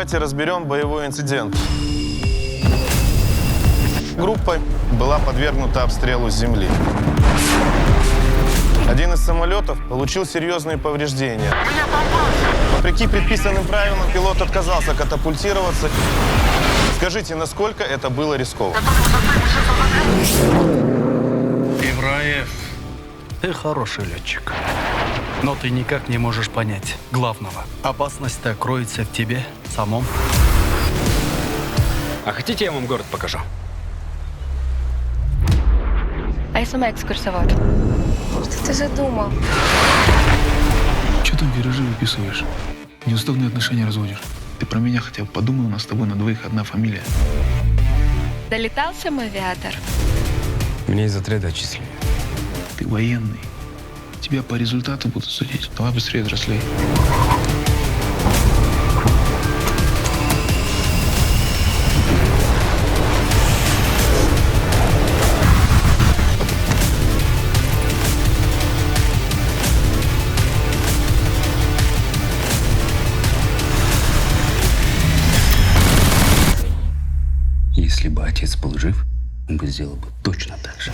Давайте разберем боевой инцидент. Группа была подвергнута обстрелу с земли. Один из самолетов получил серьезные повреждения. Вопреки предписанным правилам, пилот отказался катапультироваться. Скажите, насколько это было рискованно? Ивраев, ты хороший летчик. Но ты никак не можешь понять главного. Опасность-то кроется в тебе самом. А хотите, я вам город покажу? А я сама экскурсовод. Что ты задумал? Че там виражи выписываешь? Неуставные отношения разводишь. Ты про меня хотя бы подумай, у нас с тобой на двоих одна фамилия. Долетал сам авиатор? Мне из отряда отчислили. Ты военный. Тебя по результату будут судить. Давай быстрее взрослей. Если бы отец был жив, он бы сделал бы точно так же.